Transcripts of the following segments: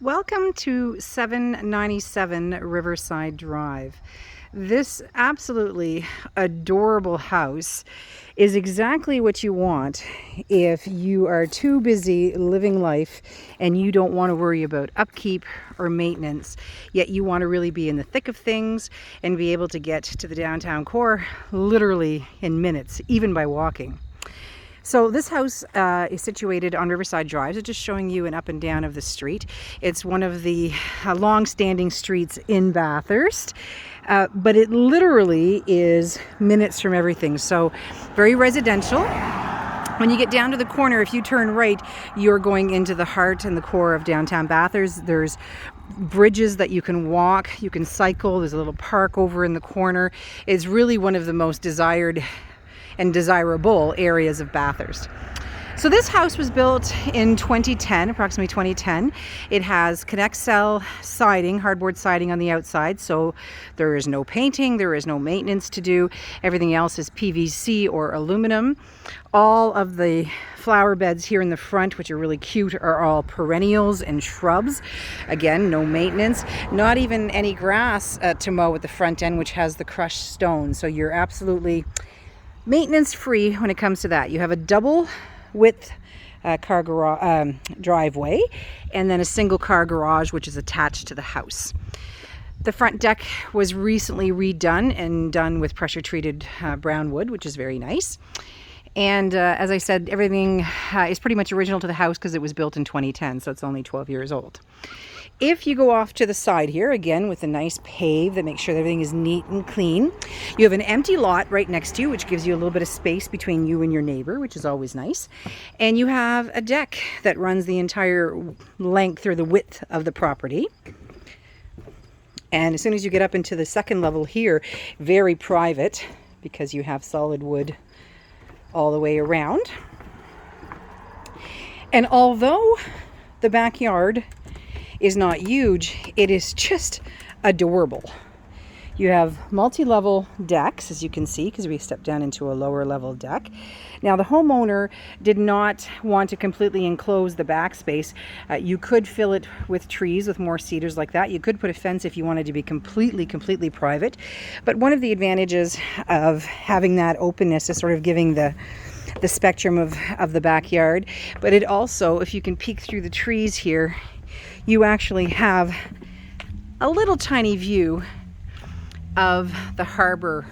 Welcome to 797 Riverside Drive. This absolutely adorable house is exactly what you want if you are too busy living life and you don't want to worry about upkeep or maintenance, yet you want to really be in the thick of things and be able to get to the downtown core literally in minutes, even by walking. So this house is situated on Riverside Drive, so just showing you an up and down of the street. It's one of the long-standing streets in Bathurst, but it literally is minutes from everything. So very residential. When you get down to the corner, if you turn right, you're going into the heart and the core of downtown Bathurst. There's bridges that you can walk, you can cycle. There's a little park over in the corner. It's really one of the most desired and desirable areas of Bathurst. So this house was built in 2010, approximately 2010. It has Connect Cell siding, hardboard siding on the outside, so there is no painting, there is no maintenance to do. Everything else is PVC or aluminum. All of the flower beds here in the front, which are really cute, are all perennials and shrubs. Again, no maintenance, not even any grass to mow at the front end, which has the crushed stone. So you're absolutely maintenance free when it comes to that. You have a double width car garage driveway, and then a single car garage which is attached to the house. The front deck was recently redone and done with pressure treated brown wood, which is very nice. And as I said, everything is pretty much original to the house because it was built in 2010, so it's only 12 years old. If you go off to the side here, again with a nice pave that makes sure that everything is neat and clean, you have an empty lot right next to you, which gives you a little bit of space between you and your neighbor, which is always nice. And you have a deck that runs the entire length or the width of the property. And as soon as you get up into the second level here, very private because you have solid wood all the way around. And although the backyard is not huge, it is just adorable. You have multi-level decks, as you can see, because we stepped down into a lower level deck. Now, the homeowner did not want to completely enclose the back space. You could fill it with trees, with more cedars like that. You could put a fence if you wanted to be completely private. But one of the advantages of having that openness is sort of giving the spectrum of the backyard. But it also, if you can peek through the trees here, you actually have a little tiny view of the harbor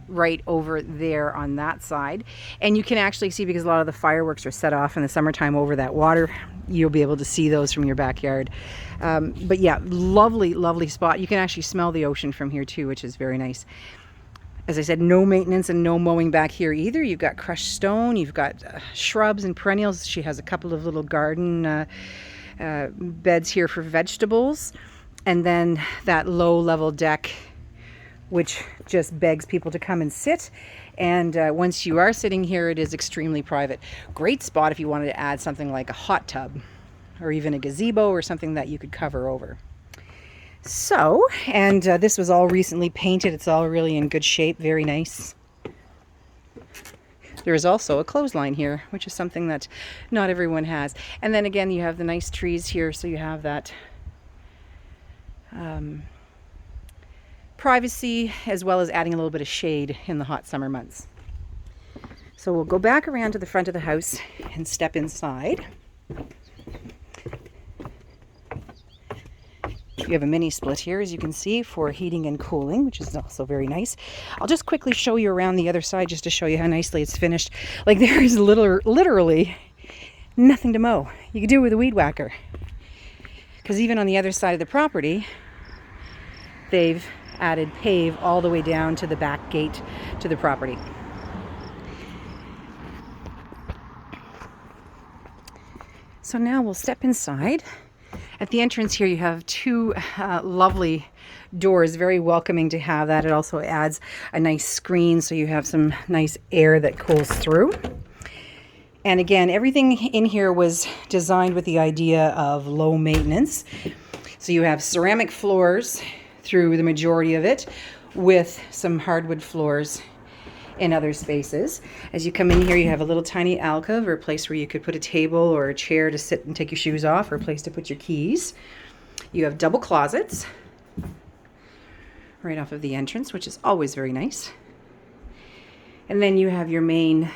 right over there on that side. And you can actually see, because a lot of the fireworks are set off in the summertime over that water, you'll be able to see those from your backyard. But yeah, lovely spot. You can actually smell the ocean from here too, which is very nice. As I said, no maintenance and no mowing back here either. You've got crushed stone, you've got shrubs and perennials. She has a couple of little garden beds here for vegetables, and then that low level deck which just begs people to come and sit. And once you are sitting here, it is extremely private. Great spot if you wanted to add something like a hot tub or even a gazebo or something that you could cover over. So, and this was all recently painted. It's all really in good shape, very nice. There is also a clothesline here, which is something that not everyone has. And then again, you have the nice trees here, so you have that privacy, as well as adding a little bit of shade in the hot summer months. So we'll go back around to the front of the house and step inside. You have a mini split here, as you can see, for heating and cooling, which is also very nice. I'll just quickly show you around the other side just to show you how nicely it's finished. Like, there is literally nothing to mow. You can do it with a weed whacker. Because even on the other side of the property, they've added pave all the way down to the back gate to the property. So now we'll step inside. At the entrance here, you have two lovely doors, very welcoming to have that. It also adds a nice screen, so you have some nice air that cools through. And again, everything in here was designed with the idea of low maintenance. So you have ceramic floors through the majority of it, with some hardwood floors. in other spaces. As you come in here, you have a little tiny alcove, or a place where you could put a table or a chair to sit and take your shoes off, or a place to put your keys. You have double closets right off of the entrance, which is always very nice. And then you have your main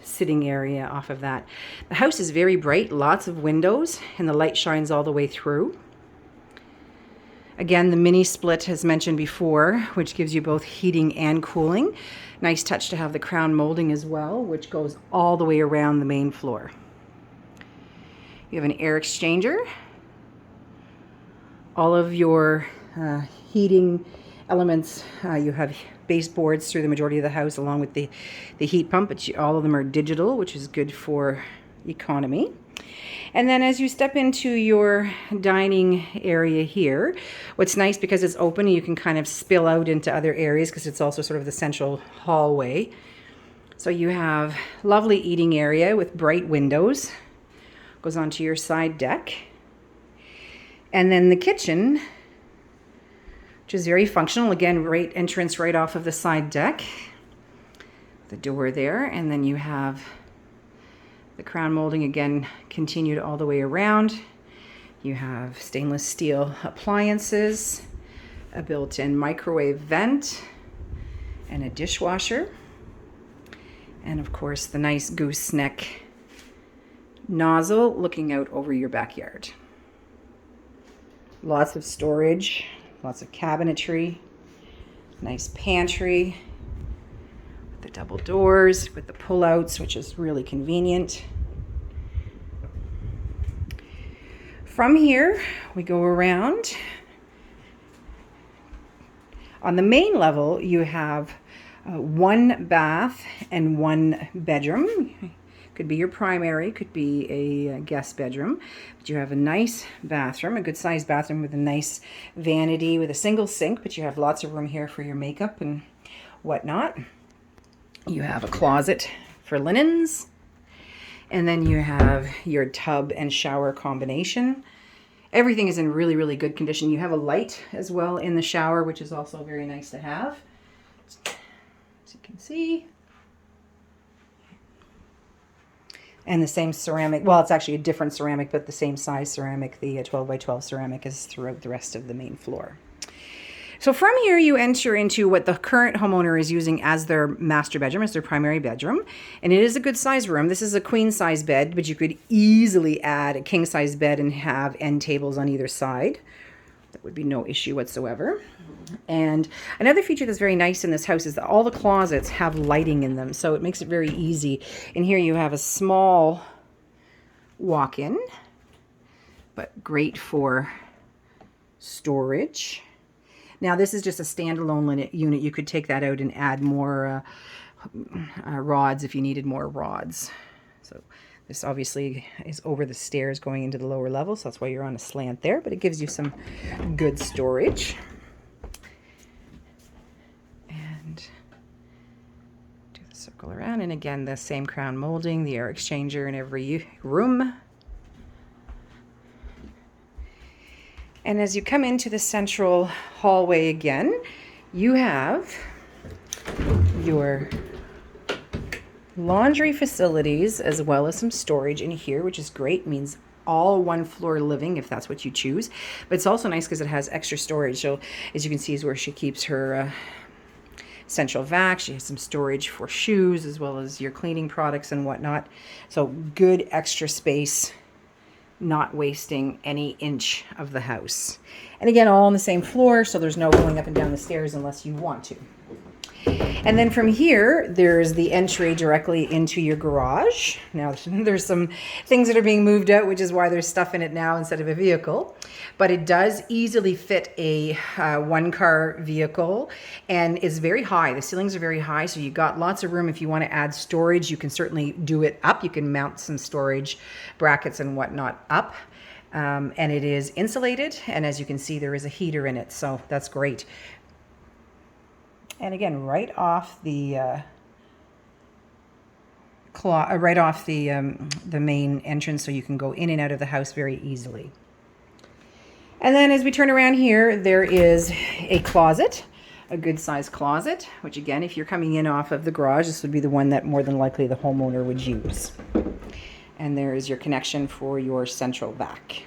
sitting area off of that. The house is very bright, lots of windows, and the light shines all the way through. Again, the mini split, as mentioned before, which gives you both heating and cooling. Nice touch to have the crown molding as well, which goes all the way around the main floor. You have an air exchanger. All of your heating elements, you have baseboards through the majority of the house, along with the heat pump, but all of them are digital, which is good for economy. And then as you step into your dining area here, what's nice, because it's open, you can kind of spill out into other areas because it's also sort of the central hallway. So you have lovely eating area with bright windows. Goes onto your side deck. And then the kitchen, which is very functional. Again, right entrance right off of the side deck. The door there, and then you have the crown molding again continued all the way around. You have stainless steel appliances, a built-in microwave vent, and a dishwasher. And of course the nice gooseneck nozzle looking out over your backyard. Lots of storage, lots of cabinetry, nice pantry with the double doors, with the pull-outs, which is really convenient. From here, we go around. On the main level, you have one bath and one bedroom. Could be your primary, could be a guest bedroom, but you have a nice bathroom, a good sized bathroom with a nice vanity with a single sink, but you have lots of room here for your makeup and whatnot. You have a closet for linens, and then you have your tub and shower combination. Everything is in really, really good condition. You have a light as well in the shower, which is also very nice to have. As you can see. And the same ceramic, well, it's actually a different ceramic, but the same size ceramic, the 12 by 12 ceramic, is throughout the rest of the main floor. So from here, you enter into what the current homeowner is using as their master bedroom, as their primary bedroom. And it is a good size room. This is a queen size bed, but you could easily add a king size bed and have end tables on either side. That would be no issue whatsoever. And another feature that's very nice in this house is that all the closets have lighting in them, so it makes it very easy. And here you have a small walk-in, but great for storage. Now this is just a standalone unit. You could take that out and add more rods if you needed more rods. So this obviously is over the stairs going into the lower level, so that's why you're on a slant there, but it gives you some good storage. And do the circle around, and again, the same crown molding, the air exchanger in every room. And as you come into the central hallway again, you have your laundry facilities as well as some storage in here, which is great. It means all one floor living if that's what you choose. But it's also nice because it has extra storage. So as you can see is where she keeps her central vac. She has some storage for shoes as well as your cleaning products and whatnot. So good extra space, not wasting any inch of the house. And again, all on the same floor, so there's no going up and down the stairs unless you want to. And then from here, there's the entry directly into your garage. Now, there's some things that are being moved out, which is why there's stuff in it now instead of a vehicle. But it does easily fit a one-car vehicle and is very high. The ceilings are very high, so you've got lots of room. If you want to add storage, you can certainly do it up. You can mount some storage brackets and whatnot up. And it is insulated, and as you can see, there is a heater in it, so that's great. And again, right off the main entrance, so you can go in and out of the house very easily. And then as we turn around here, there is a closet, a good sized closet, which again, if you're coming in off of the garage, this would be the one that more than likely the homeowner would use. And there is your connection for your central vac.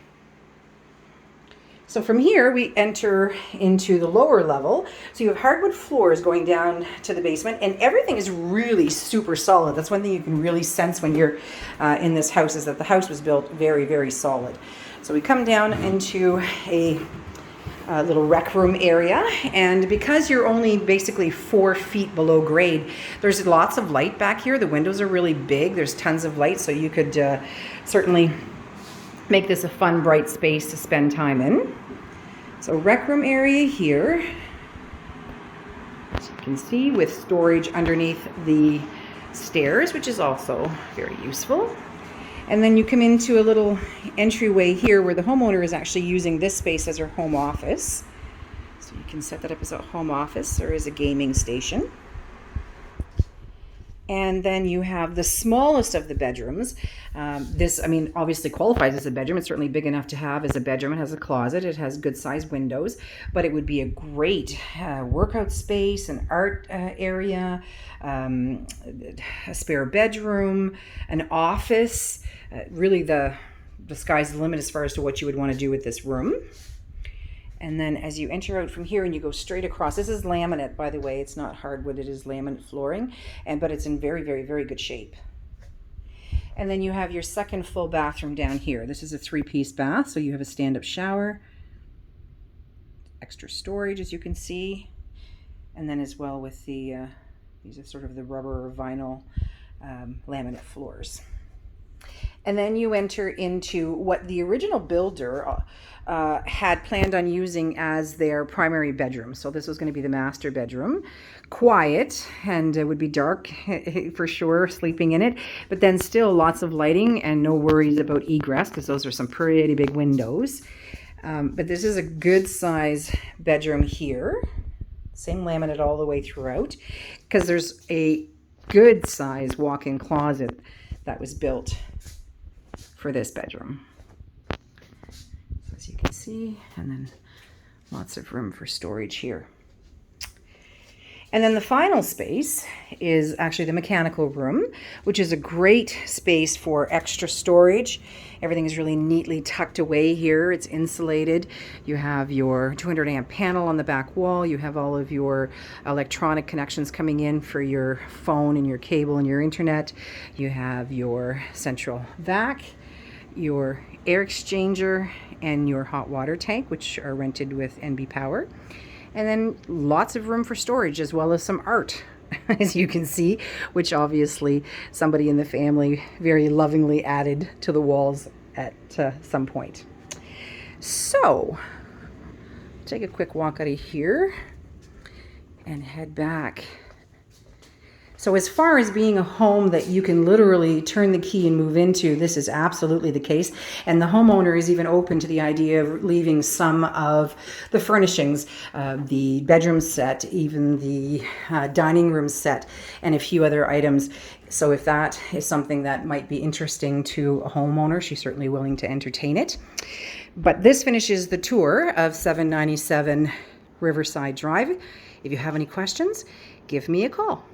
So from here, we enter into the lower level. So you have hardwood floors going down to the basement, and everything is really super solid. That's one thing you can really sense when you're in this house, is that the house was built very, very solid. So we come down into a little rec room area, and because you're only basically 4 feet below grade, there's lots of light back here. The windows are really big. There's tons of light, so you could certainly make this a fun, bright space to spend time in. So rec room area here, as you can see, with storage underneath the stairs, which is also very useful. And then you come into a little entryway here where the homeowner is actually using this space as her home office. So you can set that up as a home office or as a gaming station. And then you have the smallest of the bedrooms. This, I mean, obviously qualifies as a bedroom. It's certainly big enough to have as a bedroom. It has a closet. It has good sized windows, but it would be a great workout space, an art area, a spare bedroom, an office. Really the sky's the limit as far as to what you would want to do with this room. And then as you enter out from here and you go straight across, this is laminate, by the way, it's not hardwood, it is laminate flooring, but it's in very, very, very good shape. And then you have your second full bathroom down here. This is a 3-piece bath, so you have a stand-up shower, extra storage as you can see, and then as well with the, these are sort of the rubber or vinyl laminate floors. And then you enter into what the original builder had planned on using as their primary bedroom. So this was going to be the master bedroom. Quiet, and it would be dark for sure, sleeping in it, but then still lots of lighting and no worries about egress, because those are some pretty big windows. But this is a good size bedroom here. Same laminate all the way throughout, because there's a good size walk-in closet that was built for this bedroom. So as you can see, and then lots of room for storage here. And then the final space is actually the mechanical room, which is a great space for extra storage. Everything is really neatly tucked away here. It's insulated. You have your 200 amp panel on the back wall. You have all of your electronic connections coming in for your phone and your cable and your internet. You have your central vac, your air exchanger, and your hot water tank, which are rented with NB Power. And then lots of room for storage, as well as some art, as you can see, which obviously somebody in the family very lovingly added to the walls at some point. So, take a quick walk out of here and head back. So as far as being a home that you can literally turn the key and move into, this is absolutely the case. And the homeowner is even open to the idea of leaving some of the furnishings, the bedroom set, even the dining room set, and a few other items. So if that is something that might be interesting to a homeowner, she's certainly willing to entertain it. But this finishes the tour of 797 Riverside Drive. If you have any questions, give me a call.